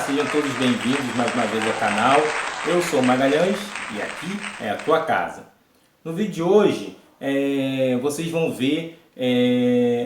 sejam todos bem-vindos mais uma vez ao canal. Eu sou o Magalhães e aqui é a tua casa. No vídeo de hoje, vocês vão ver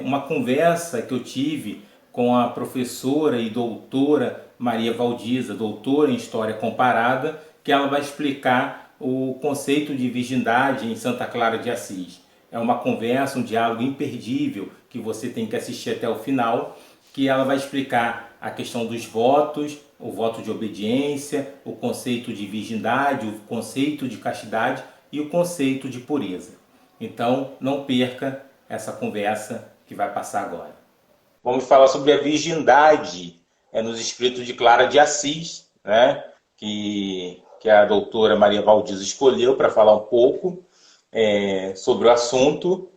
uma conversa que eu tive com a professora e doutora Maria Valdiza, doutora em História Comparada, que ela vai explicar o conceito de virgindade em Santa Clara de Assis. É uma conversa, um diálogo imperdível que você tem que assistir até o final, que ela vai explicar a questão dos votos, o voto de obediência, o conceito de virgindade, o conceito de castidade e o conceito de pureza. Então, não perca essa conversa que vai passar agora. Vamos falar sobre a virgindade nos escritos de Clara de Assis, né? que a doutora Maria Valdiza escolheu para falar um pouco sobre o assunto,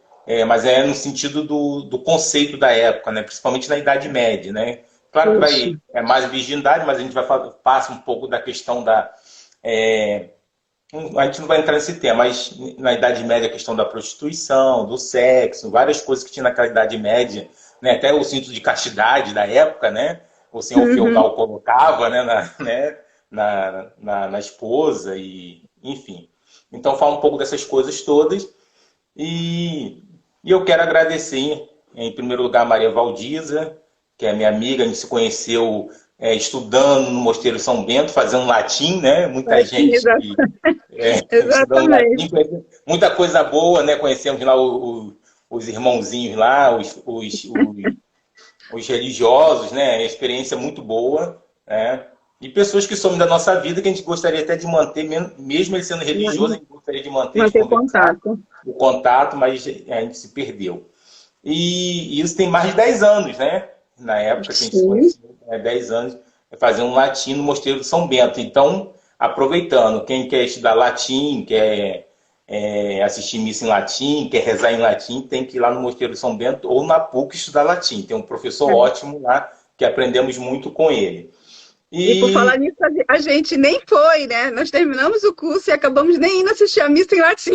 mas é no sentido do conceito da época, né? Principalmente na Idade Média, né? Claro que é mais virgindade, mas a gente passa um pouco da questão da... a gente não vai entrar nesse tema, mas na Idade Média a questão da prostituição, do sexo, várias coisas que tinha naquela Idade Média, né? Até o cinto de castidade da época, né? O senhor feudal colocava, né? Na esposa, e enfim. Então fala um pouco dessas coisas todas. E eu quero agradecer, em primeiro lugar, a Maria Valdiza, que é minha amiga. A gente se conheceu estudando no Mosteiro São Bento, fazendo latim, né? Muita gente estudando latim, muita coisa boa, né? Conhecemos lá os irmãozinhos lá, os religiosos, né? Experiência muito boa, né? E pessoas que somem da nossa vida, que a gente gostaria até de manter, mesmo ele sendo religioso, a gente gostaria de manter o contato, mas a gente se perdeu. E isso tem mais de 10 anos, né? Na época que a gente se conheceu, 10 anos, fazer um latim no Mosteiro de São Bento. Então, aproveitando, quem quer estudar latim, quer assistir missa em latim, quer rezar em latim, tem que ir lá no Mosteiro de São Bento ou na PUC estudar latim. Tem um professor ótimo lá, que aprendemos muito com ele. E por falar nisso, a gente nem foi, né? Nós terminamos o curso e acabamos nem indo assistir a missa em latim.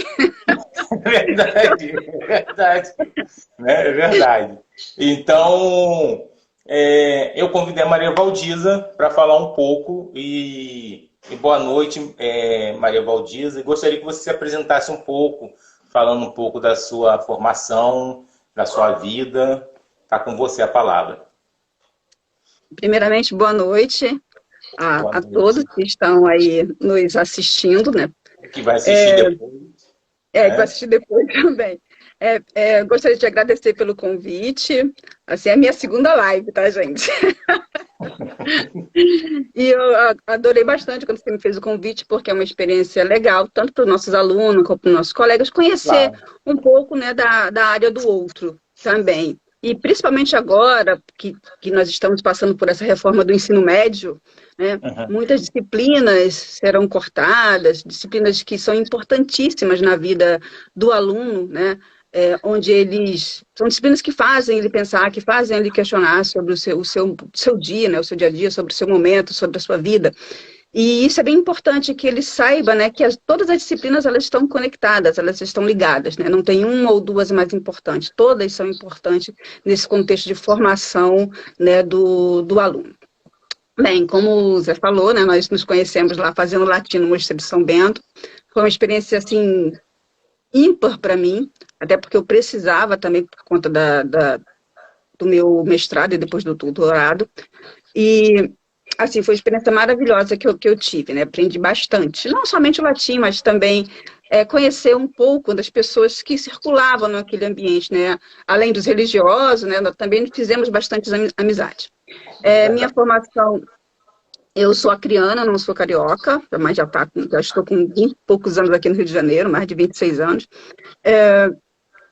Verdade, verdade. É verdade. Então, eu convidei a Maria Valdiza para falar um pouco. E boa noite, Maria Valdiza. Gostaria que você se apresentasse um pouco, falando um pouco da sua formação, da sua vida. Está com você a palavra. Primeiramente, boa noite a todos que estão aí nos assistindo, né? Que vai assistir depois. Que vai assistir depois também. Gostaria de agradecer pelo convite. Assim, é a minha segunda live, tá, gente? E eu adorei bastante quando você me fez o convite, porque é uma experiência legal, tanto para os nossos alunos como para os nossos colegas, conhecer um pouco, né, da área do outro também. E principalmente agora que nós estamos passando por essa reforma do ensino médio, né, muitas disciplinas serão cortadas, disciplinas que são importantíssimas na vida do aluno, né, onde são disciplinas que fazem ele pensar, que fazem ele questionar sobre o seu dia, né, o seu dia a dia, sobre o seu momento, sobre a sua vida. E isso é bem importante que ele saiba, né, que todas as disciplinas elas estão conectadas, elas estão ligadas, né? Não tem uma ou duas mais importantes, todas são importantes nesse contexto de formação, né, do aluno. Bem, como o Zé falou, né, nós nos conhecemos lá fazendo latim no Mosteiro de São Bento. Foi uma experiência assim ímpar para mim, até porque eu precisava também por conta do meu mestrado e depois do doutorado. E assim, foi uma experiência maravilhosa que eu tive, né? Aprendi bastante, não somente o latim, mas também conhecer um pouco das pessoas que circulavam naquele ambiente, né? Além dos religiosos, né? Nós também fizemos bastante amizade. Minha formação, eu sou acriana, não sou carioca, mas já estou com 20 e poucos anos aqui no Rio de Janeiro, mais de 26 anos.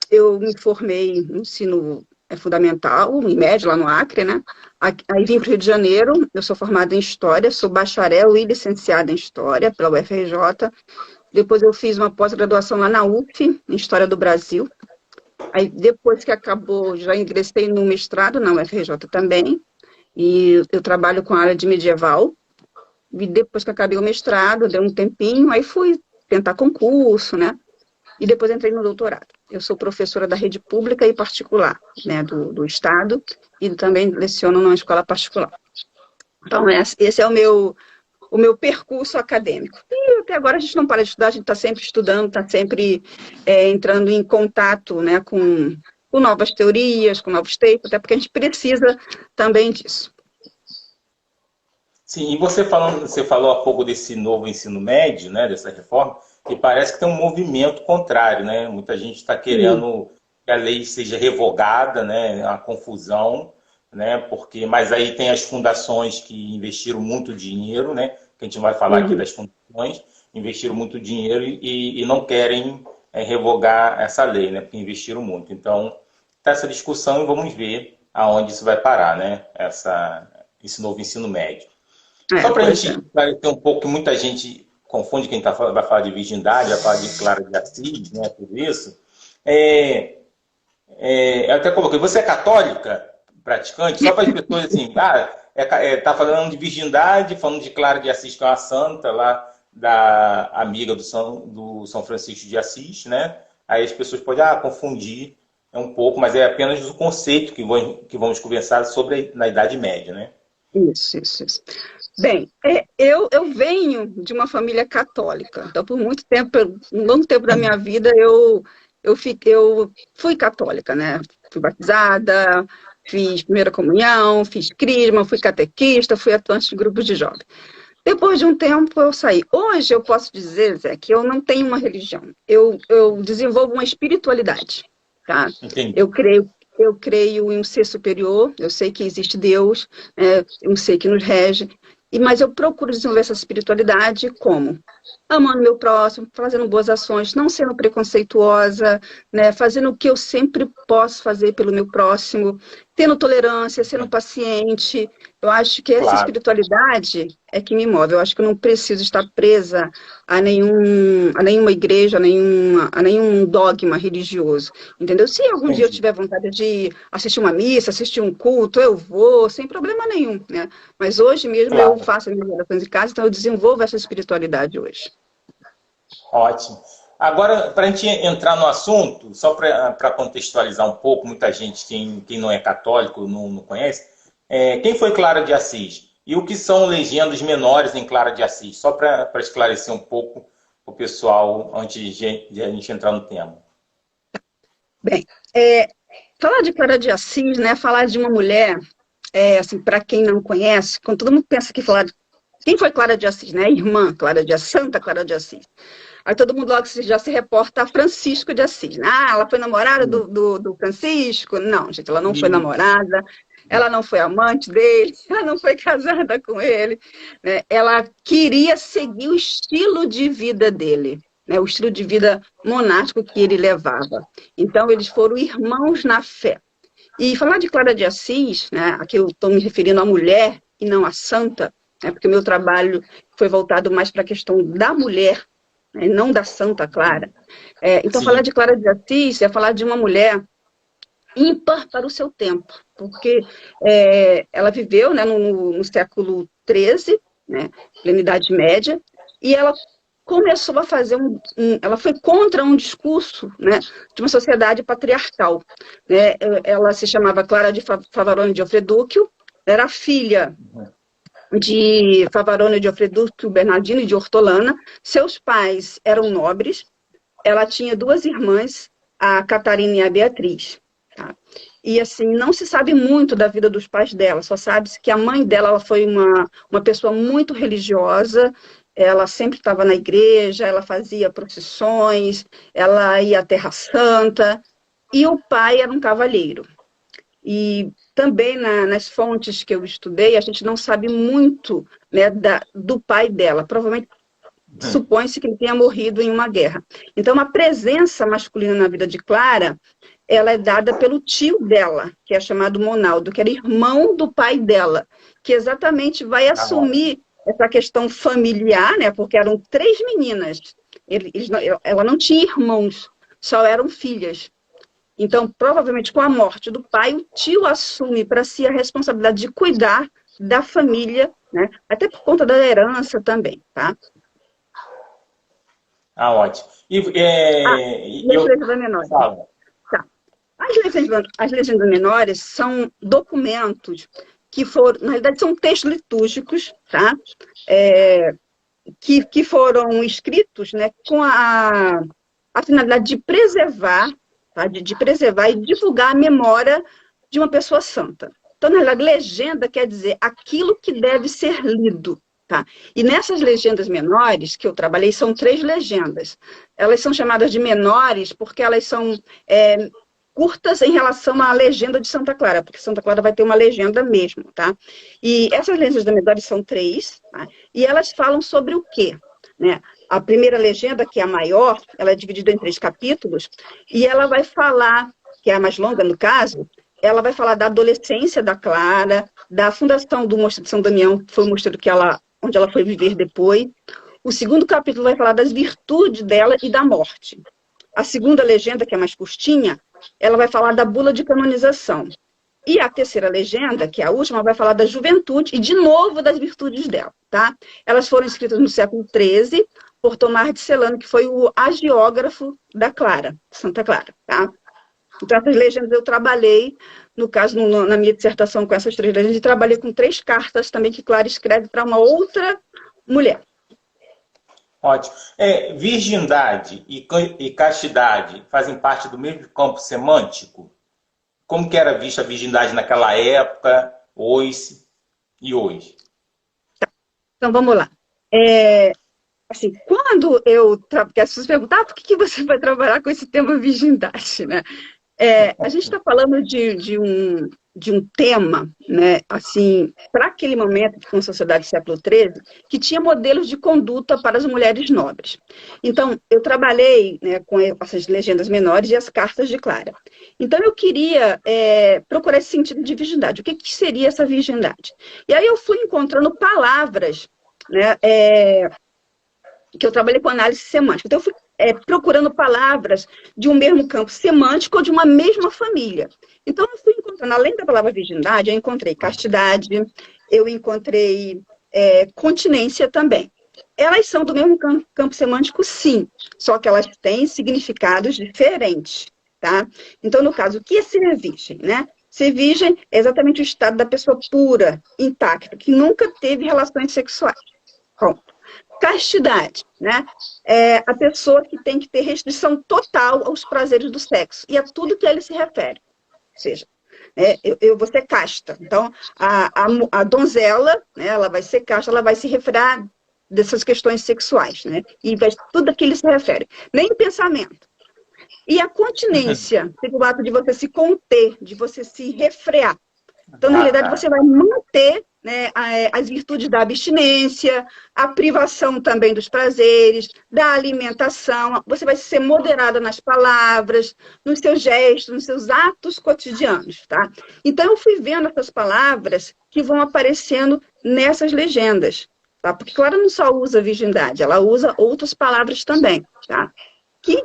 Eu me formei no ensino fundamental, em médio, lá no Acre, né? Aí vim para o Rio de Janeiro, eu sou formada em História, sou bacharel e licenciada em História pela UFRJ. Depois eu fiz uma pós-graduação lá na UF, em História do Brasil. Aí depois que acabou, já ingressei no mestrado na UFRJ também, e eu trabalho com a área de medieval. E depois que acabei o mestrado, deu um tempinho, aí fui tentar concurso, né? E depois entrei no doutorado. Eu sou professora da rede pública e particular, né, do Estado, e também leciono numa escola particular. Então, esse é o meu percurso acadêmico. E até agora a gente não para de estudar, a gente está sempre estudando, está sempre entrando em contato, né, com novas teorias, com novos textos, até porque a gente precisa também disso. Sim, e você falou há pouco desse novo ensino médio, né, dessa reforma, e parece que tem um movimento contrário, né? Muita gente está Sim. querendo que a lei seja revogada, né? Uma confusão, né? Mas aí tem as fundações que investiram muito dinheiro, né? Que a gente vai falar aqui Uhum. das fundações, investiram muito dinheiro e não querem revogar essa lei, né? Porque investiram muito. Então, está essa discussão e vamos ver aonde isso vai parar, né? Esse novo ensino médio. Só para a Pois é. gente esclarecer um pouco, que muita gente confunde quem vai falar de virgindade, vai falar de Clara de Assis, né, tudo isso. Eu até coloquei, você é católica praticante? Só para as pessoas assim, tá falando de virgindade, falando de Clara de Assis, que é uma santa lá, da amiga do São Francisco de Assis, né? Aí as pessoas podem confundir um pouco, mas é apenas o conceito que vamos conversar sobre na Idade Média, né? Isso. Bem, eu venho de uma família católica, então por muito tempo, um longo tempo da minha vida, eu fui católica, né? Fui batizada, fiz primeira comunhão, fiz crisma, fui catequista, fui atuante de grupos de jovens. Depois de um tempo eu saí. Hoje eu posso dizer, Zé, que eu não tenho uma religião. Eu desenvolvo uma espiritualidade, tá? Entendi. Eu creio em um ser superior, eu sei que existe Deus, um ser que nos rege, mas eu procuro desenvolver essa espiritualidade como? Amando meu próximo, fazendo boas ações, não sendo preconceituosa, né, fazendo o que eu sempre posso fazer pelo meu próximo, tendo tolerância, sendo paciente. Eu acho que essa Claro. espiritualidade é que me move. Eu acho que eu não preciso estar presa a nenhuma igreja, a nenhum dogma religioso. Entendeu? Se algum dia eu Entendi. tiver vontade de assistir uma missa, assistir um culto, eu vou, sem problema nenhum, né? Mas hoje mesmo eu Claro. faço as minhas orações em casa, então eu desenvolvo essa espiritualidade hoje. Ótimo. Agora, para a gente entrar no assunto, só para contextualizar um pouco, muita gente, quem não é católico, não conhece, quem foi Clara de Assis? E o que são legendas menores em Clara de Assis? Só para esclarecer um pouco o pessoal antes de a gente entrar no tema. Bem, falar de Clara de Assis, né? Falar de uma mulher, assim, para quem não conhece, quando todo mundo pensa que falar quem foi Clara de Assis, né? A irmã Clara de Assis, Santa Clara de Assis. Aí todo mundo logo já se reporta a Francisco de Assis, né? Ela foi namorada do Francisco? Não, gente, ela não foi namorada, ela não foi amante dele, ela não foi casada com ele, né? Ela queria seguir o estilo de vida dele, né? O estilo de vida monástico que ele levava. Então, eles foram irmãos na fé. E falar de Clara de Assis, né? Aqui eu estou me referindo à mulher e não à santa, né? Porque o meu trabalho foi voltado mais para a questão da mulher, né? Não da Santa Clara. Então, falar Sim. de Clara de Assis é falar de uma mulher ímpar para o seu tempo, porque ela viveu, né, no século XIII, né, plena Idade Média, e ela começou a fazer ela foi contra um discurso, né, de uma sociedade patriarcal, né? Ela se chamava Clara de Favarone de Ofredúquio, era filha de Favarone de Ofredúquio Bernardino e de Ortolana. Seus pais eram nobres. Ela tinha duas irmãs, a Catarina e a Beatriz. Tá? E assim, não se sabe muito da vida dos pais dela, só sabe-se que a mãe dela ela foi uma pessoa muito religiosa, ela sempre estava na igreja, ela fazia procissões, ela ia à Terra Santa, e o pai era um cavalheiro. E também nas fontes que eu estudei, a gente não sabe muito, né, do pai dela. Provavelmente supõe-se que ele tenha morrido em uma guerra. Então, a presença masculina na vida de Clara, ela é dada pelo tio dela, que é chamado Monaldo, que era irmão do pai dela, que exatamente vai assumir essa questão familiar, né, porque eram três meninas. Ela não tinha irmãos, só eram filhas. Então, provavelmente, com a morte do pai, o tio assume para si a responsabilidade de cuidar da família, né? Até por conta da herança também, tá? Ótimo. E as legendas menores. Fala. Tá. As legendas menores são documentos que foram, na realidade, são textos litúrgicos, tá? Que foram escritos, né, com a finalidade de preservar, tá? De preservar e divulgar a memória de uma pessoa santa. Então, na realidade, legenda quer dizer aquilo que deve ser lido. Tá? E nessas legendas menores que eu trabalhei, são 3 legendas. Elas são chamadas de menores porque elas são curtas em relação à legenda de Santa Clara, porque Santa Clara vai ter uma legenda mesmo, tá? E essas legendas menores são 3, tá? E elas falam sobre o quê? Né? A primeira legenda, que é a maior, ela é dividida em 3 capítulos, e ela vai falar, que é a mais longa no caso, ela vai falar da adolescência da Clara, da fundação do Mosteiro de São Damião, que foi o mosteiro onde ela foi viver depois. O segundo capítulo vai falar das virtudes dela e da morte. A segunda legenda, que é mais curtinha, ela vai falar da bula de canonização. E a terceira legenda, que é a última, vai falar da juventude e, de novo, das virtudes dela. Tá? Elas foram escritas no século XIII por Tomás de Celano, que foi o agiógrafo da Clara, Santa Clara. Tá? Então, essas legendas eu trabalhei, no caso, na minha dissertação com essas 3 legendas, e trabalhei com 3 cartas também que Clara escreve para uma outra mulher. Ótimo. Virgindade e castidade fazem parte do mesmo campo semântico? Como que era vista a virgindade naquela época, hoje e hoje? Tá. Então, vamos lá. Assim, quando porque as pessoas perguntam, por que você vai trabalhar com esse tema virgindade, né? A gente está falando de um tema, né, assim, para aquele momento, com a sociedade do século XIII, que tinha modelos de conduta para as mulheres nobres. Então, eu trabalhei, né, com essas legendas menores e as cartas de Clara. Então, eu queria procurar esse sentido de virgindade. O que seria essa virgindade? E aí eu fui encontrando palavras, né, que eu trabalhei com análise semântica. Então, eu fui procurando palavras de um mesmo campo semântico ou de uma mesma família. Então, eu fui encontrando, além da palavra virgindade, eu encontrei castidade, eu encontrei continência também. Elas são do mesmo campo semântico, sim, só que elas têm significados diferentes, tá? Então, no caso, o que é ser virgem, né? Ser virgem é exatamente o estado da pessoa pura, intacta, que nunca teve relações sexuais. Bom, castidade, né? É a pessoa que tem que ter restrição total aos prazeres do sexo e a tudo que ele se refere. Ou seja, eu vou ser casta. Então, a donzela, né, ela vai ser casta, ela vai se referir dessas questões sexuais, né? E vai tudo a que ele se refere. Nem pensamento. E a continência, o ato de você se conter, de você se refrear. Então, na realidade, você vai manter, né, as virtudes da abstinência, a privação também dos prazeres, da alimentação. Você vai ser moderada nas palavras, nos seus gestos, nos seus atos cotidianos, tá? Então, eu fui vendo essas palavras que vão aparecendo nessas legendas, tá? Porque Clara não só usa virgindade, ela usa outras palavras também, tá? Que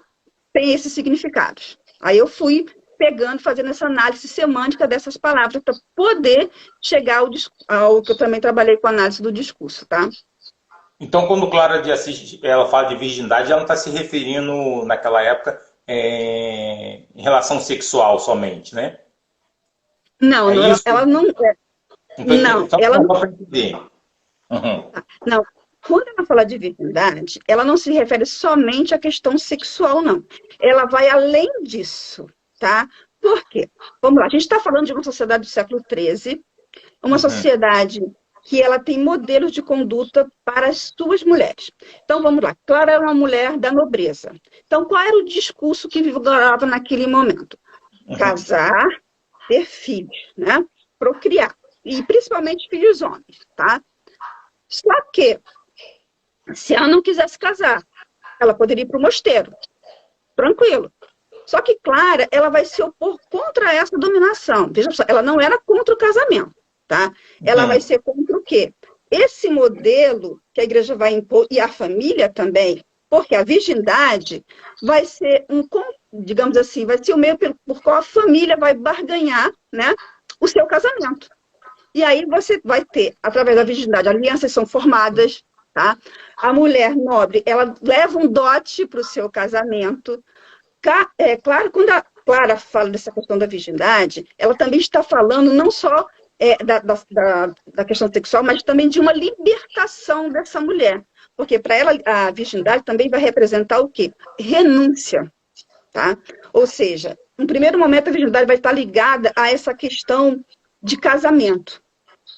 tem esses significados. Aí eu fui pegando, fazendo essa análise semântica dessas palavras para poder chegar ao que eu também trabalhei com a análise do discurso, tá? Então, quando Clara de Assis ela fala de virgindade, ela não está se referindo, naquela época, em relação sexual somente, né? Não, ela não... Não, ela não... Uhum. Não, quando ela fala de virgindade, ela não se refere somente à questão sexual, não. Ela vai além disso, tá? Por quê? Vamos lá, a gente está falando de uma sociedade do século XIII, uma sociedade que ela tem modelos de conduta para as suas mulheres. Então, vamos lá. Clara era uma mulher da nobreza. Então, qual era o discurso que vigorava naquele momento? Casar, ter filhos, né? Procriar. E principalmente filhos homens, tá? Só que, se ela não quisesse casar, ela poderia ir para o mosteiro. Tranquilo. Só que Clara, ela vai se opor contra essa dominação. Veja só, ela não era contra o casamento, tá? Ela vai ser contra o quê? Esse modelo que a igreja vai impor, e a família também, porque a virgindade vai ser digamos assim, vai ser o meio por qual a família vai barganhar, né, o seu casamento. E aí você vai ter, através da virgindade, alianças são formadas, tá? A mulher nobre, ela leva um dote para o seu casamento. Claro, quando a Clara fala dessa questão da virgindade, ela também está falando não só da questão sexual, mas também de uma libertação dessa mulher. Porque para ela a virgindade também vai representar o quê? Renúncia, tá? Ou seja, no primeiro momento a virgindade vai estar ligada a essa questão de casamento.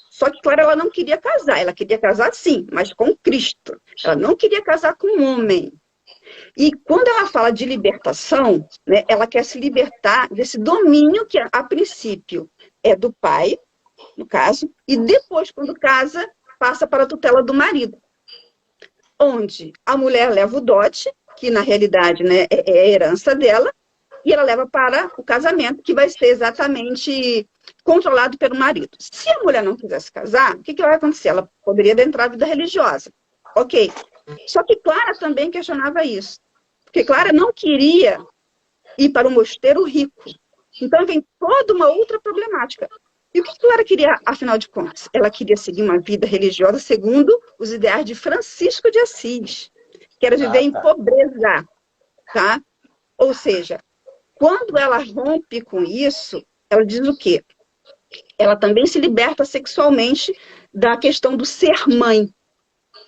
Só que, claro, ela não queria casar. Ela queria casar, sim, mas com Cristo. Ela não queria casar com um homem. E quando ela fala de libertação, né, ela quer se libertar desse domínio que, a princípio, é do pai, no caso, e depois, quando casa, passa para a tutela do marido. Onde a mulher leva o dote, que na realidade, né, é a herança dela, e ela leva para o casamento, que vai ser exatamente controlado pelo marido. Se a mulher não quisesse casar, o que vai acontecer? Ela poderia adentrar a vida religiosa. Ok. Só que Clara também questionava isso. Porque Clara não queria ir para o mosteiro rico. Então vem toda uma outra problemática. E o que Clara queria, afinal de contas? Ela queria seguir uma vida religiosa segundo os ideais de Francisco de Assis, que era viver em pobreza, tá? Ou seja, quando ela rompe com isso, ela diz o quê? Ela também se liberta sexualmente da questão do ser mãe,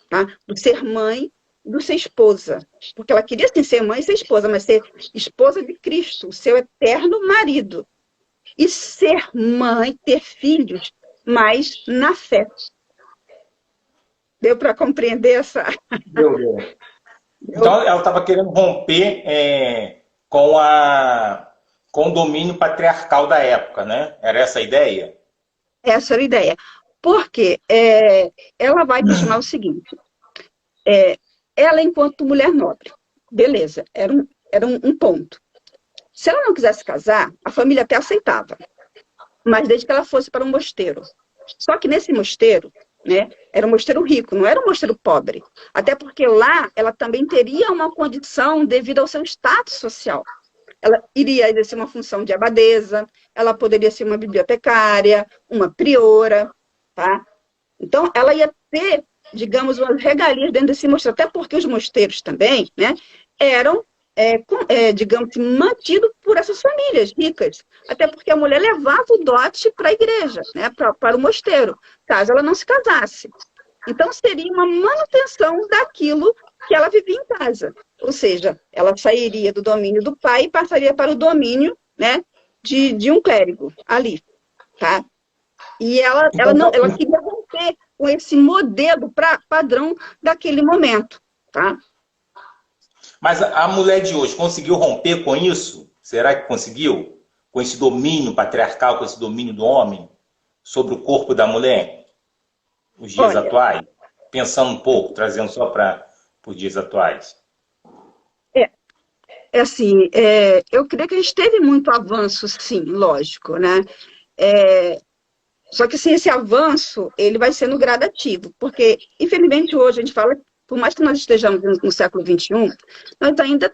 tá? Do ser mãe e do ser esposa. Porque ela queria sim ser mãe e ser esposa, mas ser esposa de Cristo, o seu eterno marido. E ser mãe, ter filhos, mas na fé. Deu para compreender essa... Deu. Então, ela estava querendo romper com o domínio patriarcal da época, né? Era essa a ideia? Essa era a ideia. Porque ela vai questionar o seguinte. Ela, enquanto mulher nobre, beleza, era um ponto. Se ela não quisesse casar, a família até aceitava. Mas desde que ela fosse para um mosteiro. Só que nesse mosteiro, né, era um mosteiro rico, não era um mosteiro pobre. Até porque lá ela também teria uma condição devido ao seu status social. Ela iria exercer uma função de abadesa, ela poderia ser uma bibliotecária, uma priora, tá? Então, ela ia ter, digamos, umas regalias dentro desse mosteiro. Até porque os mosteiros também, né, eram digamos, mantido por essas famílias ricas. Até porque a mulher levava o dote para a igreja, né, para o mosteiro, caso ela não se casasse. Então, seria uma manutenção daquilo que ela vivia em casa. Ou seja, ela sairia do domínio do pai e passaria para o domínio, né, de um clérigo ali. Tá? E ela queria romper com esse modelo padrão daquele momento. Tá? Mas a mulher de hoje conseguiu romper com isso? Será que conseguiu? Com esse domínio patriarcal, com esse domínio do homem sobre o corpo da mulher? Os dias atuais? Pensando um pouco, trazendo só para os dias atuais. Assim, eu creio que a gente teve muito avanço, sim, lógico, né? Só que assim, esse avanço, ele vai sendo gradativo, porque, infelizmente, hoje a gente fala, por mais que nós estejamos no século XXI, nós ainda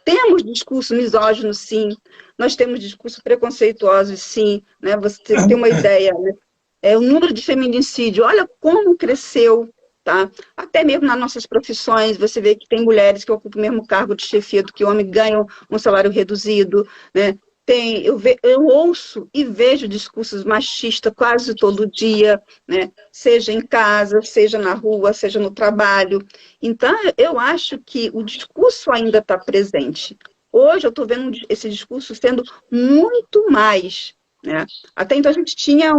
temos discurso misógino, sim, nós temos discurso preconceituoso, sim, né? Você tem uma ideia, né? O número de feminicídio, olha como cresceu, tá? Até mesmo nas nossas profissões, você vê que tem mulheres que ocupam o mesmo cargo de chefia do que homens, ganham um salário reduzido, né? Eu ouço e vejo discursos machistas quase todo dia, né? Seja em casa, seja na rua, seja no trabalho. Então, eu acho que o discurso ainda está presente. Hoje eu estou vendo esse discurso sendo muito mais, né? Até então a gente tinha,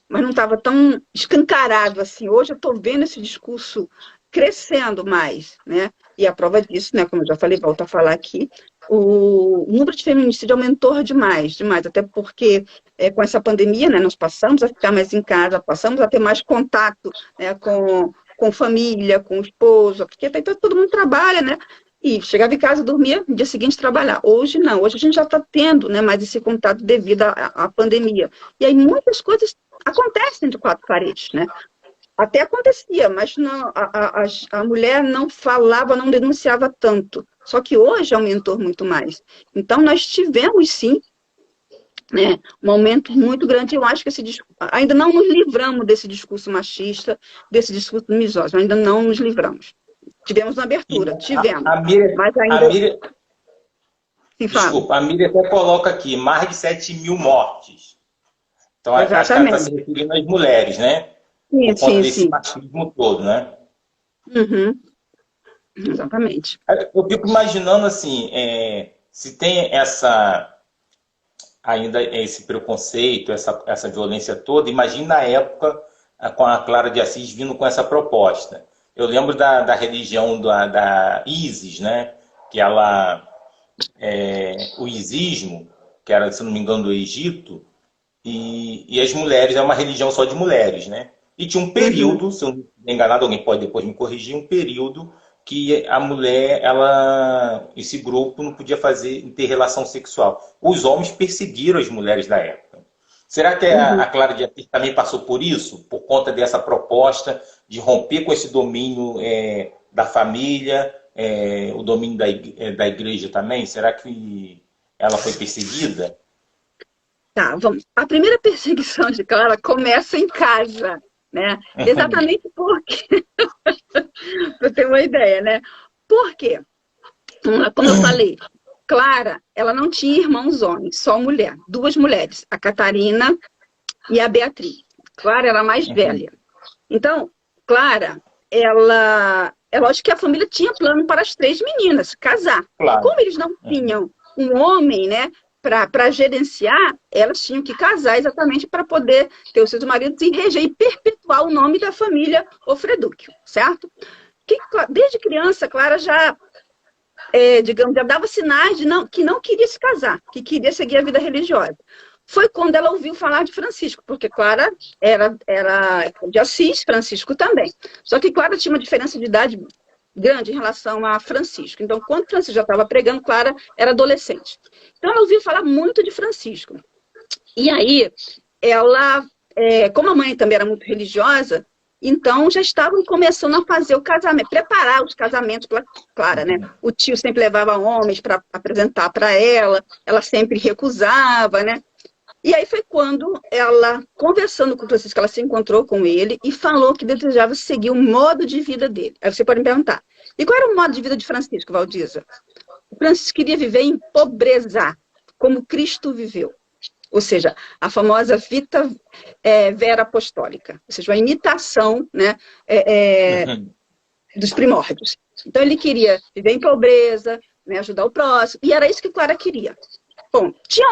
mas não estava tão escancarado assim. Hoje eu estou vendo esse discurso crescendo mais, né? E a prova disso, né, como eu já falei, volto a falar aqui, o número de feminicídio aumentou demais, até porque com essa pandemia, né, nós passamos a ficar mais em casa, passamos a ter mais contato, né, com família, com o esposo, porque até então todo mundo trabalha, né? E chegava em casa, dormia, no dia seguinte trabalhar. Hoje não, hoje a gente já está tendo, né, mais esse contato devido à pandemia. E aí muitas coisas acontecem de quatro paredes, né? Até acontecia, mas não, a mulher não falava, não denunciava tanto. Só que hoje aumentou muito mais. Então, nós tivemos, sim, né, um aumento muito grande. Eu acho que ainda não nos livramos desse discurso machista, desse discurso misógino. Ainda não nos livramos. Tivemos uma abertura, tivemos. Mas ainda... Desculpa, a Miriam até coloca aqui, mais de 7.000 mortes. Então, acho que ela está se Exatamente. referindo às mulheres, né? Sim, Por conta sim, desse sim. machismo todo, né? Uhum, exatamente. Eu fico imaginando assim, se tem ainda esse preconceito, essa violência toda, imagine na época com a Clara de Assis vindo com essa proposta. Eu lembro da religião da Isis, né? Que o isismo, que era, se não me engano, do Egito, e as mulheres, é uma religião só de mulheres, né? E tinha um Uhum. período, se eu não me enganado, alguém pode depois me corrigir, um período que a mulher, esse grupo não podia ter relação sexual. Os homens perseguiram as mulheres da época. Será que a Uhum. Clara de Assis também passou por isso? Por conta dessa proposta de romper com esse domínio da família, o domínio da igreja também? Será que ela foi perseguida? Tá, vamos. A primeira perseguição de Clara começa em casa, né? Exatamente porque, para ter uma ideia, né? Por quê? Vamos lá, como eu falei, Clara, ela não tinha irmãos homens, só mulher, duas mulheres, a Catarina e a Beatriz. Clara era a mais velha. Então, Clara, é lógico que a família tinha plano para as três meninas casar. Claro. Como eles não tinham um homem, né, para gerenciar, elas tinham que casar exatamente para poder ter os seus maridos e reger e perpetuar o nome da família Ofredúquio, certo? Desde criança, Clara já, digamos, já dava sinais que não queria se casar, que queria seguir a vida religiosa. Foi quando ela ouviu falar de Francisco, porque Clara era de Assis, Francisco também. Só que Clara tinha uma diferença de idade grande em relação a Francisco. Então, quando Francisco já estava pregando, Clara era adolescente. Então, ela ouviu falar muito de Francisco. E aí, ela, como a mãe também era muito religiosa, então já estavam começando a fazer o casamento, preparar os casamentos para Clara, né? O tio sempre levava homens para apresentar para ela sempre recusava, né? E aí foi quando ela, conversando com o Francisco, ela se encontrou com ele e falou que desejava seguir o modo de vida dele. Aí você pode me perguntar, e qual era o modo de vida de Francisco, Valdiza? O Francisco queria viver em pobreza, como Cristo viveu. Ou seja, a famosa Vita Vera Apostólica, ou seja, a imitação, né, dos primórdios. Então ele queria viver em pobreza, né, ajudar o próximo, e era isso que Clara queria. Bom, tinha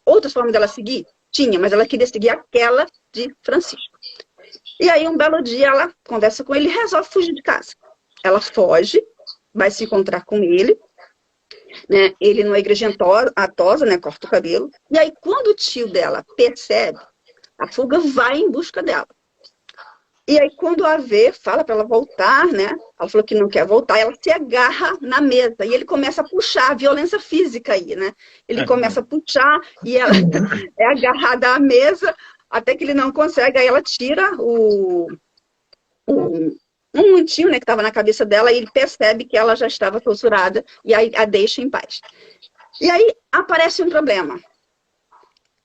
outras formas dela seguir? Tinha, mas ela queria seguir aquela de Francisco. E aí, um belo dia, ela conversa com ele e resolve fugir de casa. Ela foge, vai se encontrar com ele, né? Ele numa igreja atosa, né? Corta o cabelo. E aí, quando o tio dela percebe, a fuga vai em busca dela. E aí, quando a vê, fala para ela voltar, né? Ela falou que não quer voltar, ela se agarra na mesa. E ele começa a puxar, a violência física aí, né? Ele começa a puxar e ela é agarrada à mesa até que ele não consegue. Aí ela tira um montinho, né, que estava na cabeça dela e ele percebe que ela já estava torturada e aí a deixa em paz. E aí aparece um problema.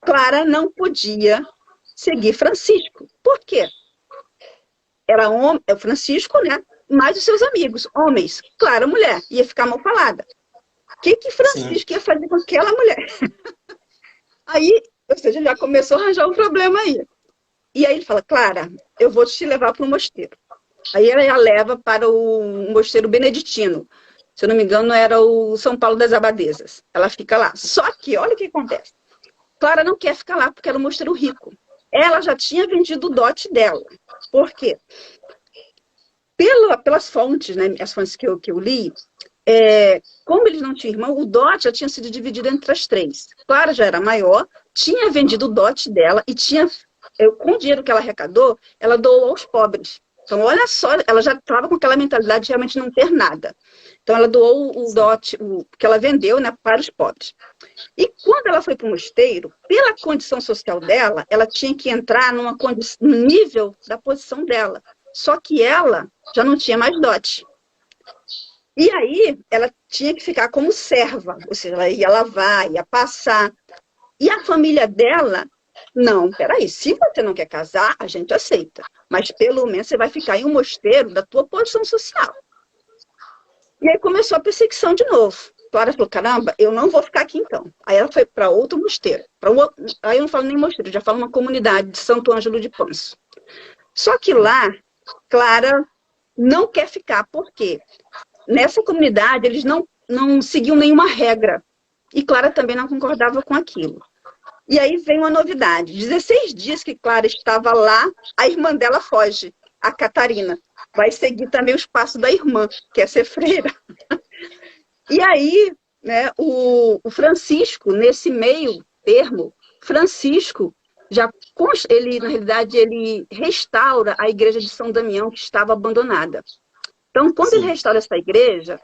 Clara não podia seguir Francisco. Por quê? Era o Francisco, né? Mais os seus amigos, homens. Clara, mulher, ia ficar mal falada. O que Sim. Francisco ia fazer com aquela mulher? Aí, ou seja, já começou a arranjar um problema aí. E aí ele fala, Clara, eu vou te levar para o mosteiro. Aí ela a leva para o mosteiro beneditino. Se eu não me engano, era o São Paulo das Abadesas. Ela fica lá. Só que, olha o que acontece. Clara não quer ficar lá porque era um mosteiro rico. Ela já tinha vendido o dote dela. Por quê? Pelas fontes, né, as fontes que eu li, como eles não tinham irmão, o dote já tinha sido dividido entre as três. Clara já era maior, tinha vendido o dote dela e com o dinheiro que ela arrecadou, ela doou aos pobres. Então, olha só, ela já estava com aquela mentalidade de realmente não ter nada. Então, ela doou o dote que ela vendeu, né, para os pobres. E quando ela foi para o mosteiro, pela condição social dela, ela tinha que entrar no nível da posição dela. Só que ela já não tinha mais dote. E aí, ela tinha que ficar como serva, ou seja, ela ia lavar, ia passar. E a família dela, não, peraí, se você não quer casar, a gente aceita. Mas pelo menos você vai ficar em um mosteiro da tua posição social. E aí começou a perseguição de novo. Clara falou, caramba, eu não vou ficar aqui então. Aí ela foi para outro mosteiro. Aí eu não falo nem mosteiro, eu já falo uma comunidade de Santo Ângelo de Panso. Só que lá, Clara não quer ficar, por quê? Nessa comunidade, eles não seguiam nenhuma regra. E Clara também não concordava com aquilo. E aí vem uma novidade. 16 dias que Clara estava lá, a irmã dela foge, a Catarina. Vai seguir também os passos da irmã, que é ser freira. E aí, né, o Francisco, nesse meio termo, Francisco, ele, na realidade, ele restaura a igreja de São Damião, que estava abandonada. Então, quando ele restaura essa igreja,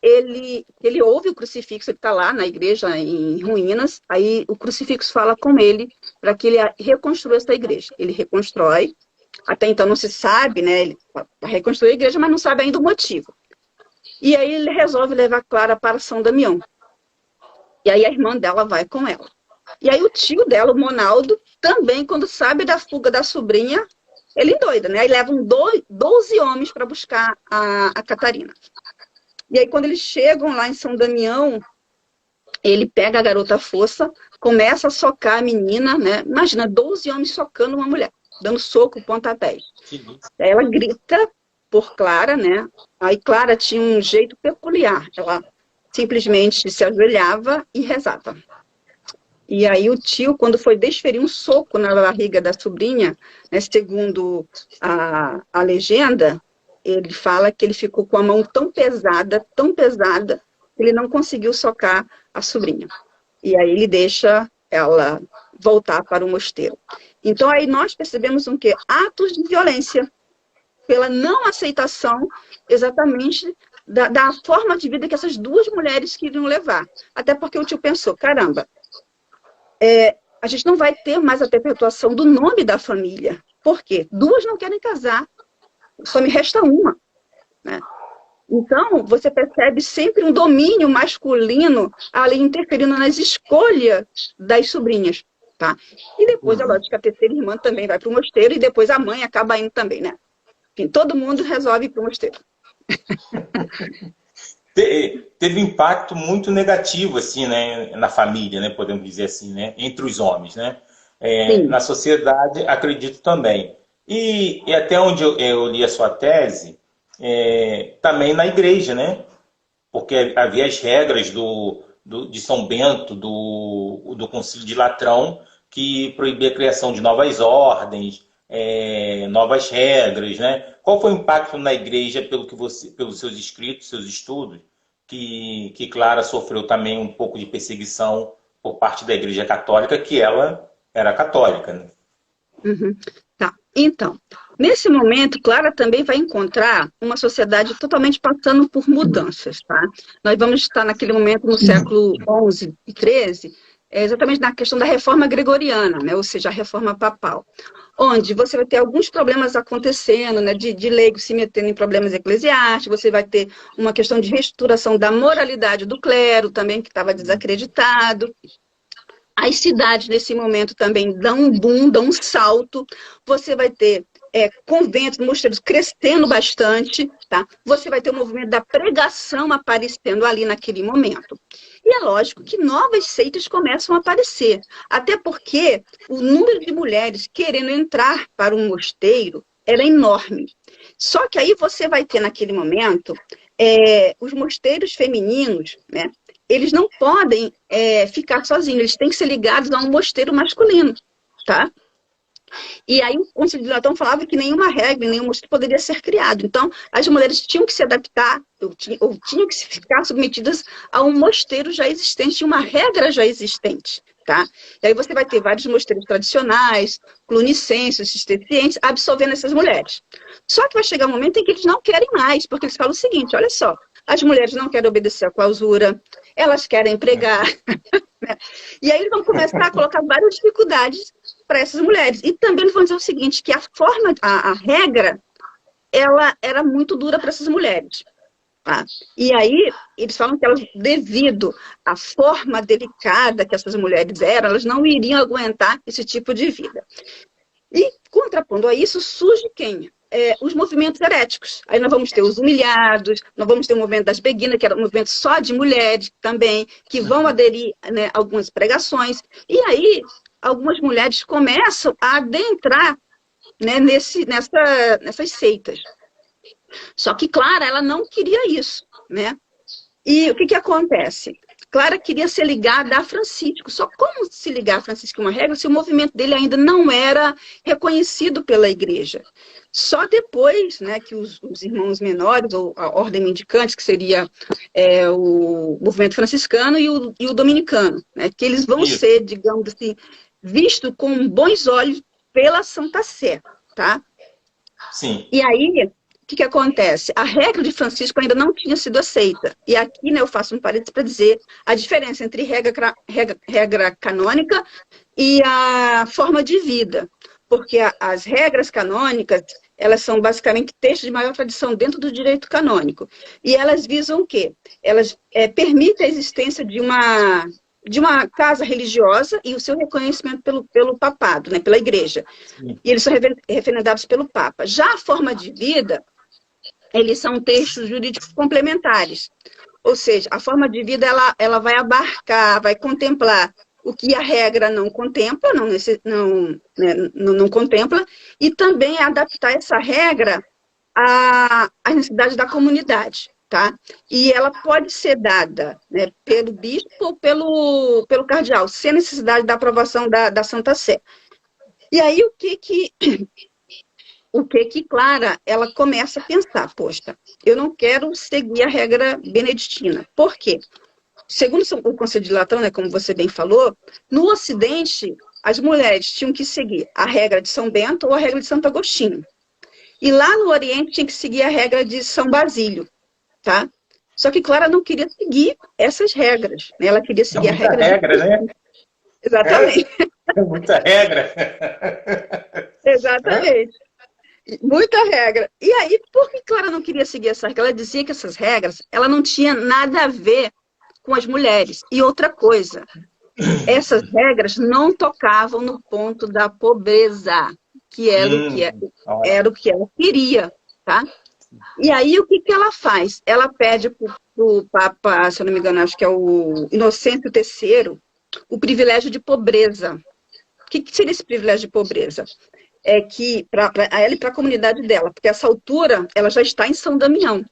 ele ouve o crucifixo, ele está lá na igreja em ruínas, aí o crucifixo fala com ele para que ele reconstrua essa igreja. Ele reconstrói, até então não se sabe, né? Ele reconstruiu a igreja, mas não sabe ainda o motivo. E aí ele resolve levar Clara para São Damião. E aí a irmã dela vai com ela. E aí o tio dela, o Monaldo, também, quando sabe da fuga da sobrinha, ele endoida, né? Aí levam 12 homens para buscar a Catarina. E aí quando eles chegam lá em São Damião, ele pega a garota força, começa a socar a menina, né? Imagina, 12 homens socando uma mulher, dando soco, pontapés. Aí ela grita por Clara, né? Aí Clara tinha um jeito peculiar. Ela simplesmente se ajoelhava e rezava. E aí o tio, quando foi desferir um soco na barriga da sobrinha, né, segundo a legenda, ele fala que ele ficou com a mão tão pesada, que ele não conseguiu socar a sobrinha. E aí ele deixa ela voltar para o mosteiro. Então aí nós percebemos o quê? Atos de violência, pela não aceitação exatamente da forma de vida que essas duas mulheres queriam levar. Até porque o tio pensou, caramba, a gente não vai ter mais a perpetuação do nome da família. Por quê? Duas não querem casar, só me resta uma, né? Então, você percebe sempre um domínio masculino ali interferindo nas escolhas das sobrinhas, tá? E depois, é lógico, a terceira irmã também vai para o mosteiro e depois a mãe acaba indo também, né? Enfim, todo mundo resolve ir para o mosteiro. Teve um impacto muito negativo, assim, né, na família, né, podemos dizer assim, né, entre os homens, né? Na sociedade, acredito também. E até onde eu li a sua tese, também na igreja, né? Porque havia as regras de São Bento, do Concílio de Latrão, que proibia a criação de novas ordens, novas regras, né? Qual foi o impacto na igreja pelos seus escritos, seus estudos, que Clara sofreu também um pouco de perseguição por parte da Igreja Católica, que ela era católica, né? Uhum. Tá. Então, nesse momento, Clara também vai encontrar uma sociedade totalmente passando por mudanças, tá? Nós vamos estar naquele momento no século XI e XIII, exatamente na questão da reforma gregoriana, né? Ou seja, a reforma papal, onde você vai ter alguns problemas acontecendo, né? De leigos se metendo em problemas eclesiásticos, você vai ter uma questão de reestruturação da moralidade do clero também, que estava desacreditado. As cidades, nesse momento, também dão um boom, dão um salto. Você vai ter conventos, mosteiros crescendo bastante, tá? Você vai ter o movimento da pregação aparecendo ali naquele momento. E é lógico que novas seitas começam a aparecer. Até porque o número de mulheres querendo entrar para um mosteiro era enorme. Só que aí você vai ter, naquele momento, os mosteiros femininos, né? Eles não podem ficar sozinhos, eles têm que ser ligados a um mosteiro masculino, tá? E aí o Concílio de Latão falava que nenhuma regra, nenhum mosteiro poderia ser criado. Então, as mulheres tinham que se adaptar, ou tinham que ficar submetidas a um mosteiro já existente, uma regra já existente, tá? E aí você vai ter vários mosteiros tradicionais, clunicenses, cistercienses, absorvendo essas mulheres. Só que vai chegar um momento em que eles não querem mais, porque eles falam o seguinte, olha só, as mulheres não querem obedecer à clausura, elas querem pregar. Né? E aí eles vão começar a colocar várias dificuldades para essas mulheres. E também eles vão dizer o seguinte, que a regra, ela era muito dura para essas mulheres. Tá? E aí eles falam que elas, devido à forma delicada que essas mulheres eram, elas não iriam aguentar esse tipo de vida. E, contrapondo a isso, surge quem? os movimentos heréticos. Aí nós vamos ter os humilhados, nós vamos ter o movimento das beguinas, que era um movimento só de mulheres também, que vão aderir, né, a algumas pregações. E aí, algumas mulheres começam a adentrar, né, nessas seitas. Só que Clara, ela não queria isso, né? E o que acontece? Clara queria ser ligada a Francisco. Só como se ligar a Francisco é uma regra se o movimento dele ainda não era reconhecido pela igreja? Só depois, né, que os irmãos menores, ou a ordem mendicante, que seria o movimento franciscano e o dominicano, né, que eles vão ser, digamos assim, vistos com bons olhos pela Santa Sé, tá? Sim. E aí, o que acontece? A regra de Francisco ainda não tinha sido aceita. E aqui, né, eu faço um parênteses para dizer a diferença entre regra canônica e a forma de vida. Porque as regras canônicas, elas são basicamente textos de maior tradição dentro do direito canônico. E elas visam o quê? Elas permitem a existência de uma casa religiosa e o seu reconhecimento pelo papado, né, pela igreja. Sim. E eles são referendados pelo Papa. Já a forma de vida, eles são textos jurídicos complementares. Ou seja, a forma de vida ela vai abarcar, vai contemplar o que a regra não contempla, não contempla, e também adaptar essa regra às necessidades da comunidade. Tá? E ela pode ser dada, né, pelo bispo ou pelo cardeal, sem necessidade da aprovação da Santa Sé. E aí, o que Clara, ela começa a pensar, poxa, eu não quero seguir a regra beneditina. Por quê? Segundo o Concílio de Latrão, né, como você bem falou, no Ocidente, as mulheres tinham que seguir a regra de São Bento ou a regra de Santo Agostinho. E lá no Oriente tinha que seguir a regra de São Basílio. Tá? Só que Clara não queria seguir essas regras, né? Ela queria seguir a regra. Né? Exatamente. Muita regra. Exatamente. Muita regra. E aí, por que Clara não queria seguir essa regra? Ela dizia que essas regras, ela não tinha nada a ver com as mulheres. E outra coisa, essas regras não tocavam no ponto da pobreza, que era o que ela queria, tá? E aí, o que ela faz? Ela pede para o Papa, se eu não me engano, acho que é o Inocêncio III, o privilégio de pobreza. O que seria esse privilégio de pobreza? É que, para ela e para a comunidade dela, porque essa altura, ela já está em São Damião.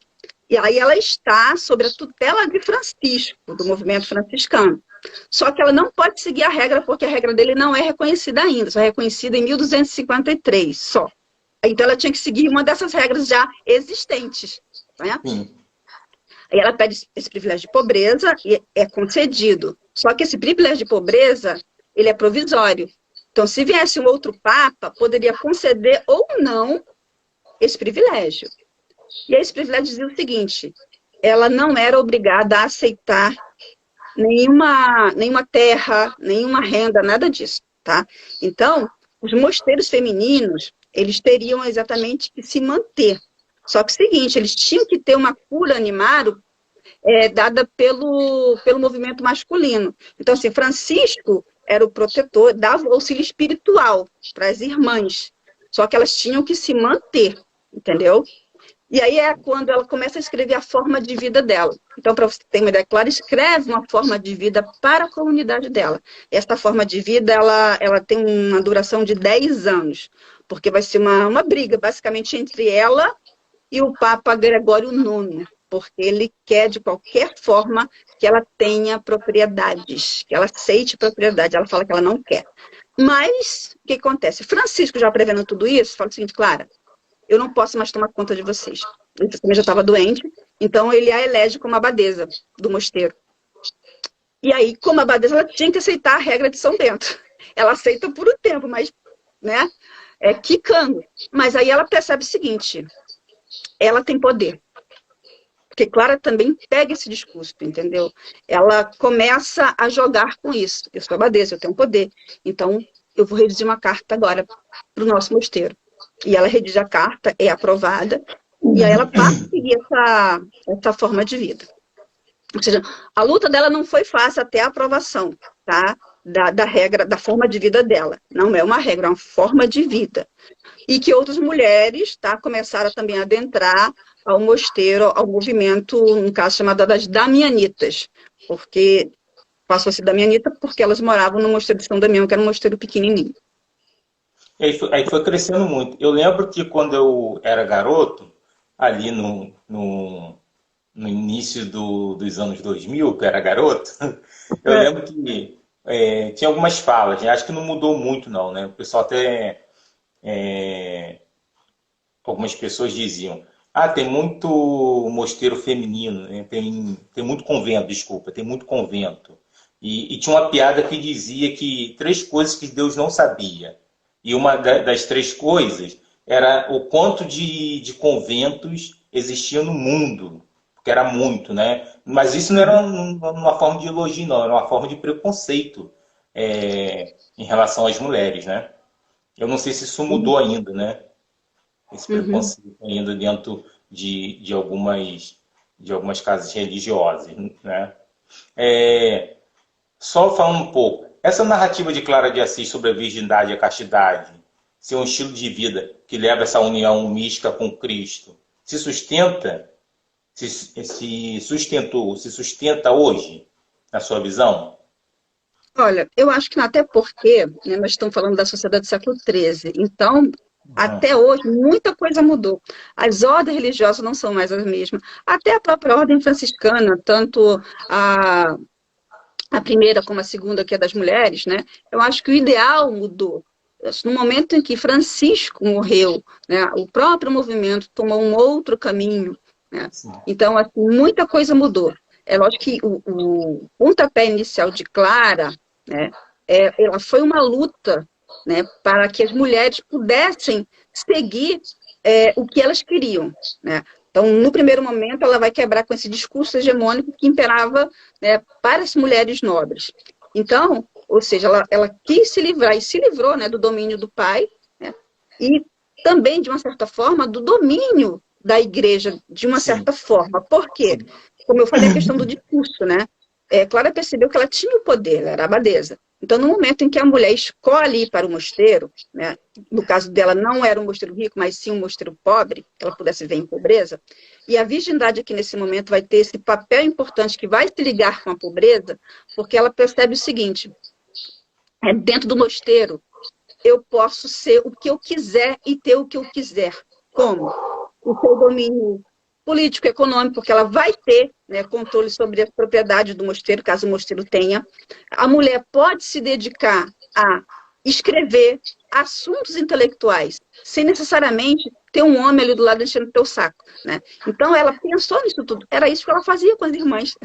E aí ela está sob a tutela de Francisco, do movimento franciscano. Só que ela não pode seguir a regra, porque a regra dele não é reconhecida ainda, só é reconhecida em 1253, só. Então, ela tinha que seguir uma dessas regras já existentes. Né? Aí ela pede esse privilégio de pobreza e é concedido. Só que esse privilégio de pobreza, ele é provisório. Então, se viesse um outro papa, poderia conceder ou não esse privilégio. E esse privilégio dizia o seguinte, ela não era obrigada a aceitar nenhuma terra, nenhuma renda, nada disso. Tá? Então, os mosteiros femininos, eles teriam exatamente que se manter. Só que é o seguinte, eles tinham que ter uma cura animário dada pelo movimento masculino. Então, assim, Francisco era o protetor, dava auxílio espiritual para as irmãs. Só que elas tinham que se manter, entendeu? E aí é quando ela começa a escrever a forma de vida dela. Então, para você ter uma ideia clara, escreve uma forma de vida para a comunidade dela. Esta forma de vida, ela tem uma duração de 10 anos, porque vai ser uma briga, basicamente, entre ela e o Papa Gregório IX, porque ele quer, de qualquer forma, que ela tenha propriedades, que ela aceite propriedade. Ela fala que ela não quer. Mas, o que acontece? Francisco, já prevendo tudo isso, fala o seguinte, Clara, eu não posso mais tomar conta de vocês. Ele também já estava doente, então ele a elege como abadesa do mosteiro. E aí, como abadesa, ela tinha que aceitar a regra de São Bento. Ela aceita por um tempo, mas, né, quicando. Mas aí ela percebe o seguinte, ela tem poder. Porque Clara também pega esse discurso, entendeu? Ela começa a jogar com isso. Eu sou abadesa, eu tenho poder. Então, eu vou redigir uma carta agora para o nosso mosteiro. E ela redige a carta, é aprovada, e aí ela passa a seguir essa forma de vida. Ou seja, a luta dela não foi fácil até a aprovação, tá? da regra, da forma de vida dela. Não é uma regra, é uma forma de vida. E que outras mulheres, tá, começaram também a adentrar ao mosteiro, ao movimento, no caso chamado das Damianitas, porque passou a ser Damianita porque elas moravam no mosteiro de São Damião, que era um mosteiro pequenininho. Aí foi crescendo muito. Eu lembro que quando eu era garoto, ali no início dos anos 2000, que eu era garoto, eu lembro que tinha algumas falas, né? Acho que não mudou muito não, né? O pessoal até, algumas pessoas diziam, tem muito mosteiro feminino, né? Tem muito convento, desculpa, tem muito convento. E tinha uma piada que dizia que 3 coisas que Deus não sabia. E uma das 3 coisas era o quanto de conventos existia no mundo, porque era muito, né? Mas isso não era uma forma de elogio, não, era uma forma de preconceito em relação às mulheres, né? Eu não sei se isso mudou ainda, né? Esse preconceito ainda dentro de algumas casas religiosas, né? Só falando um pouco, essa narrativa de Clara de Assis sobre a virgindade e a castidade, ser um estilo de vida que leva essa união mística com Cristo, se sustenta, se sustentou, se sustenta hoje, na sua visão? Olha, eu acho que não, até porque, né, nós estamos falando da sociedade do século XIII, então, até hoje, muita coisa mudou. As ordens religiosas não são mais as mesmas. Até a própria ordem franciscana, tanto a primeira como a segunda, que é das mulheres, né? Eu acho que o ideal mudou. No momento em que Francisco morreu, né, o próprio movimento tomou um outro caminho, né? Então, assim, muita coisa mudou. É lógico que o pontapé inicial de Clara, né, ela foi uma luta, né, para que as mulheres pudessem seguir o que elas queriam, né? Então, no primeiro momento, ela vai quebrar com esse discurso hegemônico que imperava, né, para as mulheres nobres. Então, ou seja, ela quis se livrar e se livrou, né, do domínio do pai, né, e também, de uma certa forma, do domínio da igreja, de uma certa forma. Por quê? Como eu falei, a questão do discurso, né? Clara percebeu que ela tinha o poder, ela era abadesa. Então, no momento em que a mulher escolhe ir para o mosteiro, né, no caso dela não era um mosteiro rico, mas sim um mosteiro pobre, que ela pudesse viver em pobreza, e a virgindade aqui nesse momento vai ter esse papel importante que vai se ligar com a pobreza, porque ela percebe o seguinte, dentro do mosteiro, eu posso ser o que eu quiser e ter o que eu quiser. Como? O seu domínio político, econômico, porque ela vai ter, né, controle sobre a propriedade do mosteiro, caso o mosteiro tenha. A mulher pode se dedicar a escrever assuntos intelectuais, sem necessariamente ter um homem ali do lado enchendo o teu saco, né? Então, ela pensou nisso tudo. Era isso que ela fazia com as irmãs.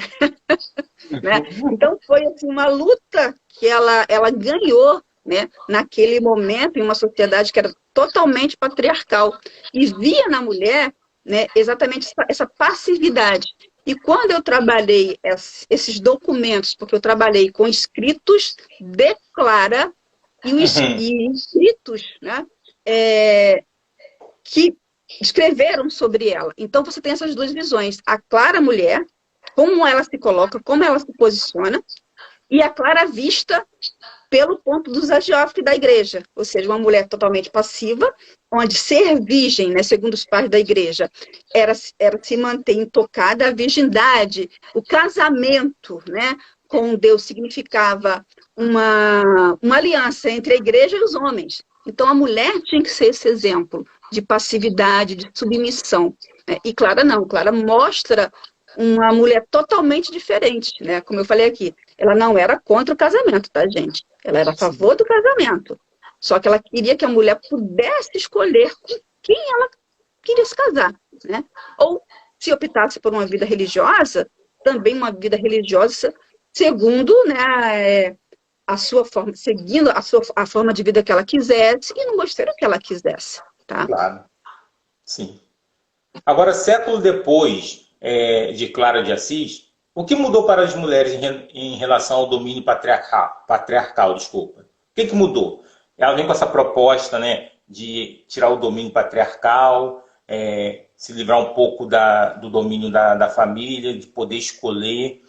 Né? Então, foi assim, uma luta que ela ganhou, né, naquele momento, em uma sociedade que era totalmente patriarcal, e via na mulher, né, exatamente essa passividade. E quando eu trabalhei esses documentos, porque eu trabalhei com escritos de Clara e escritos, né, que escreveram sobre ela. Então você tem essas 2 visões, a Clara mulher, como ela se coloca, como ela se posiciona, e a Clara vista pelo ponto dos agiófres da igreja, ou seja, uma mulher totalmente passiva, onde ser virgem, né, segundo os pais da igreja, era se manter intocada, a virgindade, o casamento, né, com Deus significava uma aliança entre a igreja e os homens. Então, a mulher tinha que ser esse exemplo de passividade, de submissão. Né? E Clara não, Clara mostra uma mulher totalmente diferente, né? Como eu falei aqui, ela não era contra o casamento, tá, gente? Ela era a favor do casamento. Só que ela queria que a mulher pudesse escolher com quem ela queria se casar, né? Ou, se optasse por uma vida religiosa, também uma vida religiosa segundo, né, a sua forma, seguindo a forma de vida que ela quisesse e no mosteiro que ela quisesse, tá? Claro, sim. Agora, século depois de Clara de Assis, o que mudou para as mulheres em relação ao domínio patriarcal, desculpa? O que mudou? Ela vem com essa proposta, né, de tirar o domínio patriarcal, se livrar um pouco do domínio da família, de poder escolher.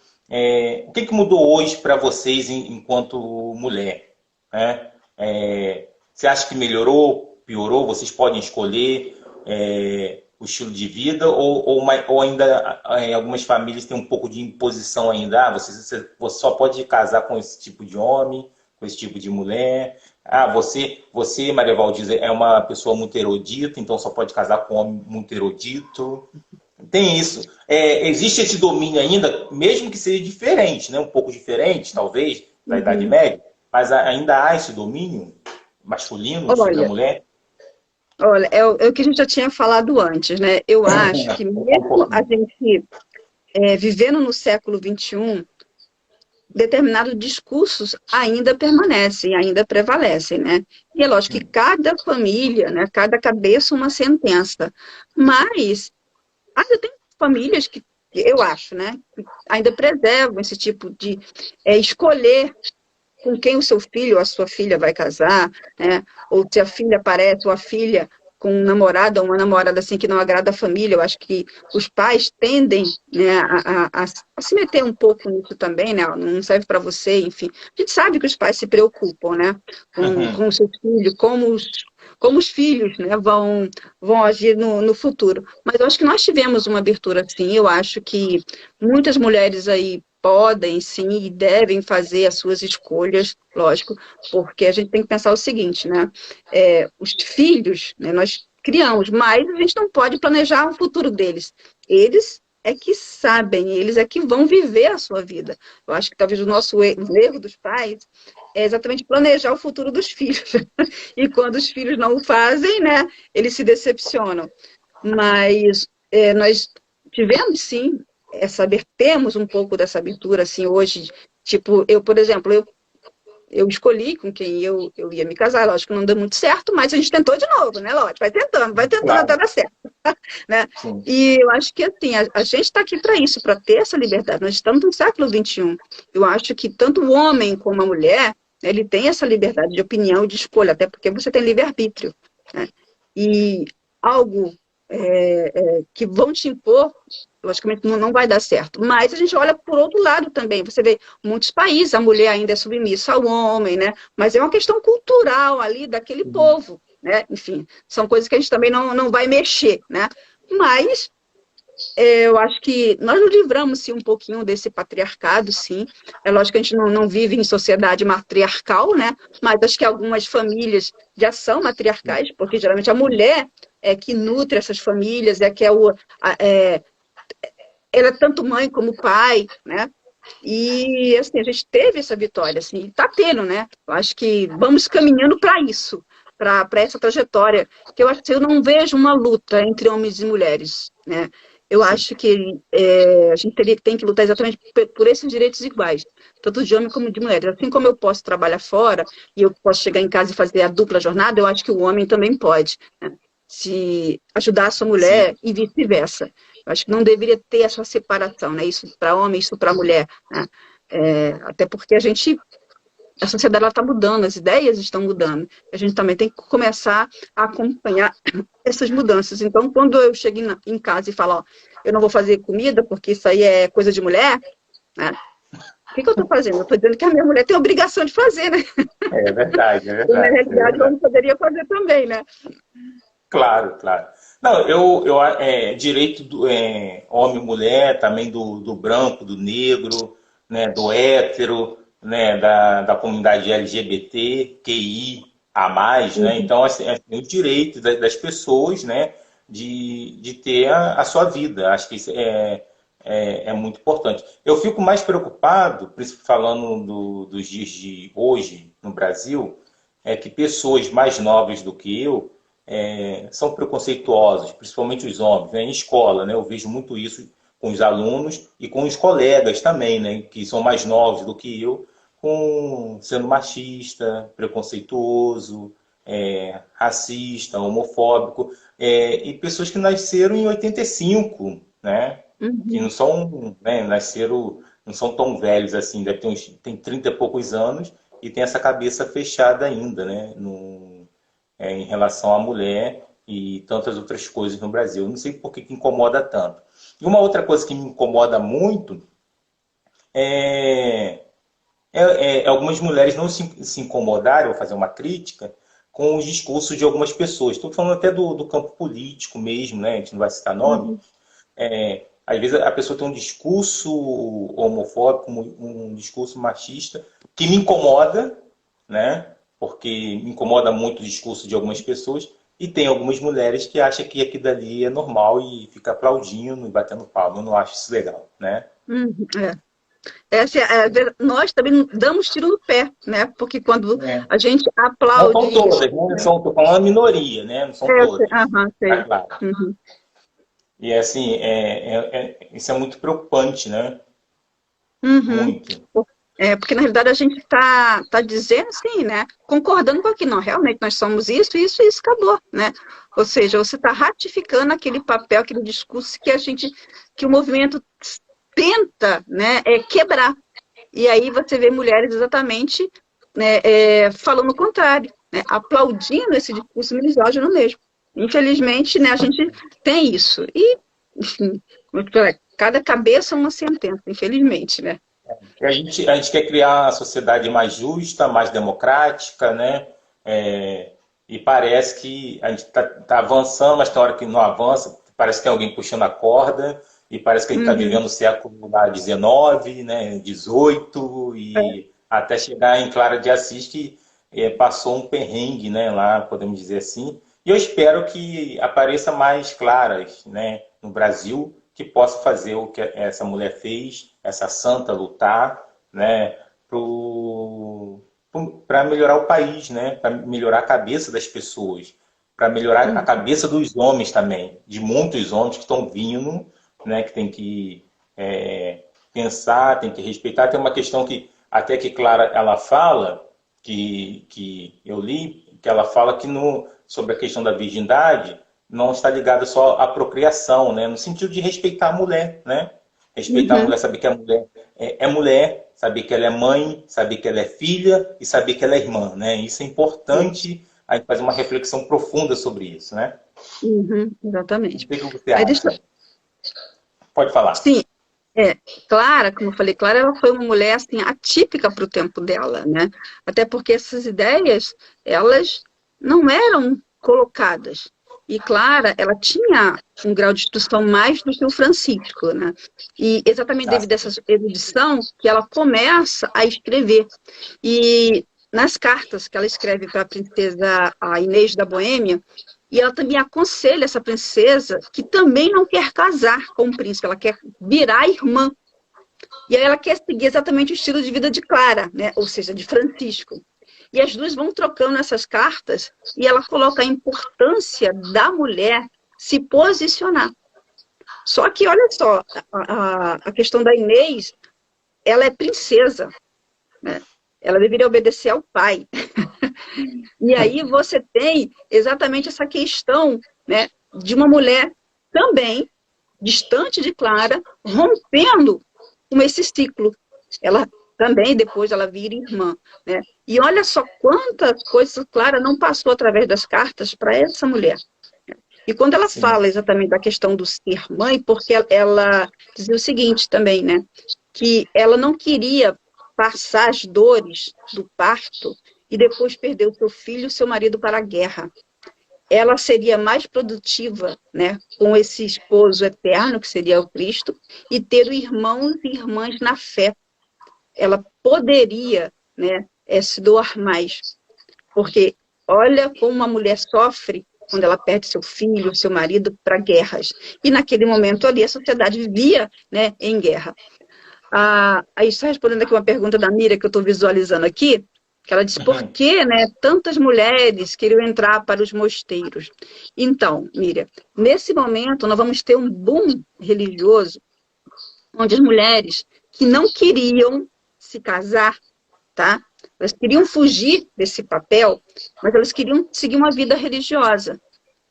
o que mudou hoje para vocês enquanto mulher? Né? Você acha que melhorou, piorou? Vocês podem escolher o estilo de vida ou ainda em algumas famílias tem um pouco de imposição ainda? Você só pode casar com esse tipo de homem, com esse tipo de mulher. Você, Maria Valdiza, é uma pessoa muito erudita, então só pode casar com um homem muito erudito. Tem isso. Existe esse domínio ainda, mesmo que seja diferente, né? Um pouco diferente, talvez, da Idade Uhum. Média, mas ainda há esse domínio masculino sobre a Olha, mulher. olha, é o que a gente já tinha falado antes, né? Eu acho que Um mesmo a pouquinho. gente vivendo no século XXI, determinados discursos ainda permanecem, ainda prevalecem, né? E é lógico que cada família, né, cada cabeça uma sentença, mas ainda tem famílias que eu acho, né, que ainda preservam esse tipo de escolher com quem o seu filho ou a sua filha vai casar, né? Ou se a filha aparece, ou a filha com um namorado ou uma namorada assim que não agrada a família, eu acho que os pais tendem, né, a se meter um pouco nisso também, né? Não serve para você, enfim. A gente sabe que os pais se preocupam, né, com os seus filhos, como os filhos, né, vão agir no futuro. Mas eu acho que nós tivemos uma abertura assim, eu acho que muitas mulheres aí podem, sim, e devem fazer as suas escolhas, lógico, porque a gente tem que pensar o seguinte, né? Os filhos, né, nós criamos, mas a gente não pode planejar o futuro deles. Eles é que sabem, eles é que vão viver a sua vida. Eu acho que talvez o erro dos pais é exatamente planejar o futuro dos filhos. E quando os filhos não o fazem, né, eles se decepcionam. Mas nós tivemos, sim, temos um pouco dessa abertura, assim, hoje. Tipo, eu, por exemplo, eu escolhi com quem eu ia me casar, lógico que não deu muito certo, mas a gente tentou de novo, né, lógico, vai tentando até Claro, dar certo, né? sim. E eu acho que, assim, a gente está aqui para isso, para ter essa liberdade. Nós estamos no século XXI. Eu acho que tanto o homem como a mulher, né, ele tem essa liberdade de opinião e de escolha, até porque você tem livre-arbítrio, né? E algo que vão te impor, logicamente não vai dar certo. Mas a gente olha por outro lado também. Você vê muitos países, a mulher ainda é submissa ao homem, né? Mas é uma questão cultural ali daquele povo, né? Enfim, são coisas que a gente também não vai mexer, né? Mas eu acho que nós nos livramos, sim, um pouquinho desse patriarcado, sim. É lógico que a gente não vive em sociedade matriarcal, né? Mas acho que algumas famílias já são matriarcais, porque geralmente a mulher é que nutre essas famílias, é que ela é tanto mãe como pai, né? E assim, a gente teve essa vitória, assim, está tendo, né? Eu acho que vamos caminhando para isso, para essa trajetória, que eu acho que eu não vejo uma luta entre homens e mulheres, né? Eu Sim. acho que a gente tem que lutar exatamente por esses direitos iguais, tanto de homem como de mulher. Assim como eu posso trabalhar fora e eu posso chegar em casa e fazer a dupla jornada, eu acho que o homem também pode, né? Se ajudar a sua Sim. mulher e vice-versa. Eu acho que não deveria ter essa separação, né? Isso para homem, isso para mulher, né? Até porque a sociedade está mudando, as ideias estão mudando. A gente também tem que começar a acompanhar essas mudanças. Então, quando eu chego em casa e falo, ó, eu não vou fazer comida porque isso aí é coisa de mulher, né? O que eu estou fazendo? Eu estou dizendo que a minha mulher tem a obrigação de fazer, né? É verdade, é E, na verdade, é realidade, eu verdade. não poderia fazer também, né? Claro, claro. Não, direito do homem e mulher, também do branco, do negro, né, do hétero, né, da comunidade LGBT, QI a mais, né? Uhum. Então, assim, o direito das pessoas, né, de ter a sua vida. Acho que isso é muito importante. Eu fico mais preocupado, falando dos dias de hoje no Brasil, é que pessoas mais novas do que eu são preconceituosos, principalmente os homens, né? Em escola, né? Eu vejo muito isso com os alunos e com os colegas também, né? Que são mais novos do que eu, sendo machista, preconceituoso, racista, homofóbico, e pessoas que nasceram em 85, né? Que não Uhum. são, né, nasceram, não são tão velhos assim, tem 30 e poucos anos e tem essa cabeça fechada ainda, né? Em relação à mulher e tantas outras coisas no Brasil. Eu não sei por que incomoda tanto. E uma outra coisa que me incomoda muito é, algumas mulheres não se incomodaram, vou fazer uma crítica, com os discursos de algumas pessoas. Estou falando até do campo político mesmo, né? A gente não vai citar nome. Uhum. Às vezes a pessoa tem um discurso homofóbico, um discurso machista, que me incomoda, né? Porque me incomoda muito o discurso de algumas pessoas, e tem algumas mulheres que acham que aquilo dali é normal e fica aplaudindo e batendo palma. Eu não acho isso legal, né? Uhum. Nós também damos tiro no pé, né? Porque quando É. a gente Não aplaude são isso. todas, né? Estou falando a minoria, né? Não são todas, Aham, tá sei. claro. Uhum. E assim, isso é muito preocupante, né? Uhum. Muito. Porque na realidade a gente tá dizendo assim, né? Concordando com aquilo, não, realmente nós somos isso, isso e isso, acabou, né? Ou seja, você está ratificando aquele papel, aquele discurso que o movimento tenta, né, quebrar. E aí você vê mulheres exatamente, né, falando o contrário, né, aplaudindo esse discurso misógino mesmo. Infelizmente, né, a gente tem isso. E, enfim, cada cabeça é uma sentença, infelizmente, né? E a gente quer criar uma sociedade mais justa, mais democrática, né? E parece que a gente está avançando, mas tem hora que não avança, parece que tem alguém puxando a corda, e parece que a gente está Uhum. vivendo o século XIX, né? XVIII, e até chegar em Clara de Assis, que passou um perrengue, né? Lá, podemos dizer assim. E eu espero que apareça mais claras, né? No Brasil, que possa fazer o que essa mulher fez, essa santa lutar, né, para melhorar o país, né, para melhorar a cabeça das pessoas, para melhorar a Uhum. cabeça dos homens também, de muitos homens que estão vindo, né, que tem que pensar, tem que respeitar. Tem uma questão que até que Clara ela fala, que eu li, que ela fala que sobre a questão da virgindade não está ligada só à procriação, né? No sentido de respeitar a mulher, né? Respeitar a Uhum. mulher, saber que a mulher é mulher, saber que ela é mãe, saber que ela é filha e saber que ela é irmã, né? Isso é importante a gente fazer uma reflexão profunda sobre isso, né? Uhum. O Exatamente. que você Aí deixa, acha? Pode falar. sim, Clara, como eu falei, Clara ela foi uma mulher assim atípica para o tempo dela, né? Até porque essas ideias, elas não eram colocadas. E Clara, ela tinha um grau de instrução mais do que o Francisco, né? E exatamente Ah, devido a essa erudição que ela começa a escrever. E nas cartas que ela escreve para a princesa a Inês da Boêmia, e ela também aconselha essa princesa que também não quer casar com o príncipe, ela quer virar irmã. E aí ela quer seguir exatamente o estilo de vida de Clara, né? Ou seja, de Francisco. E as duas vão trocando essas cartas e ela coloca a importância da mulher se posicionar. Só que, olha só, a questão da Inês, ela é princesa, né? Ela deveria obedecer ao pai. E aí você tem exatamente essa questão, né, de uma mulher também distante de Clara, rompendo com esse ciclo. Ela também, depois, ela vira irmã. Né? E olha só quantas coisas Clara não passou através das cartas para essa mulher. E quando ela sim. fala exatamente da questão do ser mãe, porque ela dizia o seguinte também, né? Que ela não queria passar as dores do parto e depois perder o seu filho e o seu marido para a guerra. Ela seria mais produtiva, né, com esse esposo eterno, que seria o Cristo, e ter irmãos e irmãs na fé. Ela poderia, né, se doar mais. Porque olha como uma mulher sofre quando ela perde seu filho, seu marido para guerras. E naquele momento ali a sociedade vivia, né, em guerra. Aí só respondendo aqui uma pergunta da Miriam que eu estou visualizando aqui, que ela disse por que, né, tantas mulheres queriam entrar para os mosteiros. Então, Miriam, nesse momento nós vamos ter um boom religioso onde as mulheres que não queriam se casar, tá? Elas queriam fugir desse papel, mas elas queriam seguir uma vida religiosa.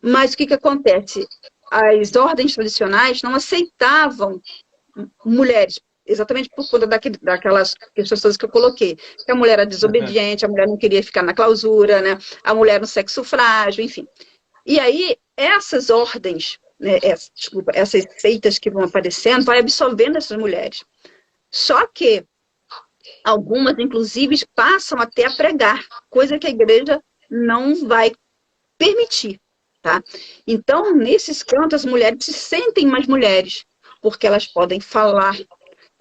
Mas o que acontece? As ordens tradicionais não aceitavam mulheres, exatamente por conta daquelas questões que eu coloquei. Que a mulher era desobediente, a mulher não queria ficar na clausura, né? A mulher no sexo frágil, enfim. E aí, essas ordens, né, essas seitas que vão aparecendo, vai absorvendo essas mulheres. Só que algumas, inclusive, passam até a pregar, coisa que a igreja não vai permitir, tá? Então, nesses cantos, as mulheres se sentem mais mulheres, porque elas podem falar,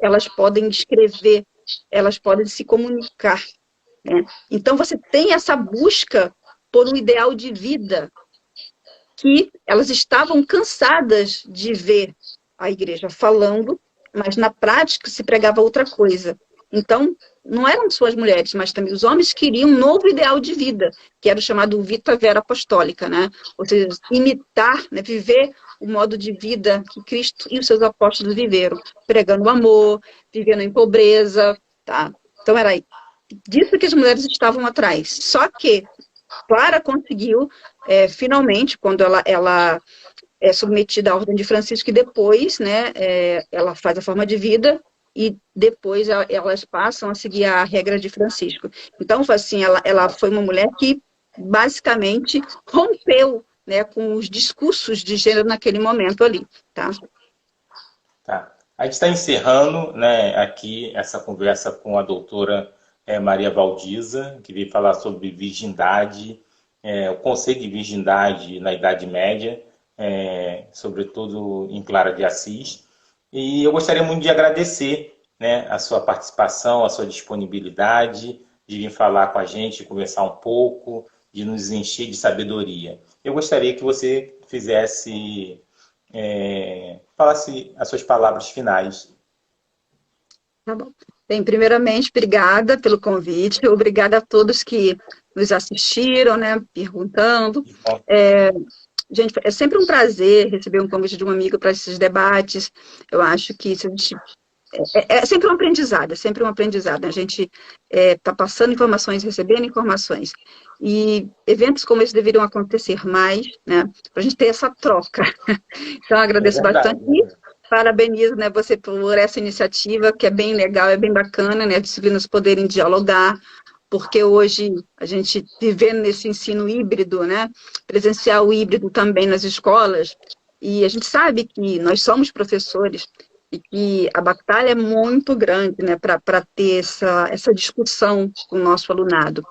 elas podem escrever, elas podem se comunicar, né? Então, você tem essa busca por um ideal de vida que elas estavam cansadas de ver a igreja falando, mas na prática se pregava outra coisa. Então, não eram só as mulheres, mas também os homens queriam um novo ideal de vida, que era o chamado Vita Vera Apostólica, né? Ou seja, imitar, né? Viver o modo de vida que Cristo e os seus apóstolos viveram, pregando o amor, vivendo em pobreza, tá? Então, era disso que as mulheres estavam atrás. Só que Clara conseguiu, finalmente, quando ela é submetida à Ordem de Francisco, e depois, né, ela faz a forma de vida, e depois elas passam a seguir a regra de Francisco. Então, assim, ela foi uma mulher que, basicamente, rompeu, né, com os discursos de gênero naquele momento ali, tá? Tá. A gente está encerrando, né, aqui essa conversa com a doutora Maria Valdiza, que veio falar sobre virgindade, o conceito de virgindade na Idade Média, sobretudo em Clara de Assis. E eu gostaria muito de agradecer, né, a sua participação, a sua disponibilidade de vir falar com a gente, conversar um pouco, de nos encher de sabedoria. Eu gostaria que você falasse as suas palavras finais. Tá bom. Bem, primeiramente, obrigada pelo convite, obrigada a todos que nos assistiram, né, perguntando. Gente, é sempre um prazer receber um convite de um amigo para esses debates. Eu acho que se a gente é sempre um aprendizado, é sempre um aprendizado. A gente está passando informações, recebendo informações. E eventos como esse deveriam acontecer mais, né? Para a gente ter essa troca. Então, eu agradeço bastante. E parabenizo, né, você por essa iniciativa, que é bem legal, é bem bacana, né? As disciplinas poderem dialogar, porque hoje a gente vivendo nesse ensino híbrido, né? Presencial híbrido também nas escolas, e a gente sabe que nós somos professores, e que a batalha é muito grande, né, para ter essa discussão com o nosso alunado.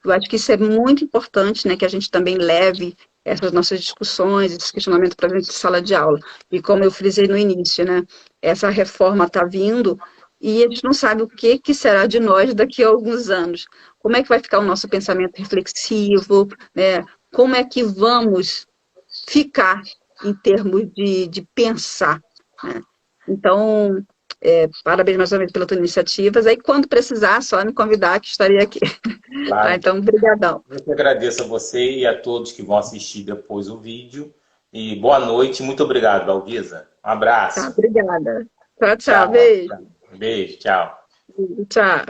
Eu acho que isso é muito importante, né, que a gente também leve essas nossas discussões, esse questionamento para dentro de sala de aula. E como eu frisei no início, né, essa reforma está vindo e a gente não sabe o que será de nós daqui a alguns anos. Como é que vai ficar o nosso pensamento reflexivo, né? Como é que vamos ficar em termos de pensar, né? Então, parabéns mais uma vez pelas tuas iniciativas. Aí, quando precisar, só me convidar que estarei aqui. Claro. Tá, então, brigadão. Eu que agradeço a você e a todos que vão assistir depois o vídeo. E boa noite. Muito obrigado, Valdiza. Um abraço. Tá, obrigada. Tchau, tchau. Tchau. Beijo. Beijo, tchau. Tchau.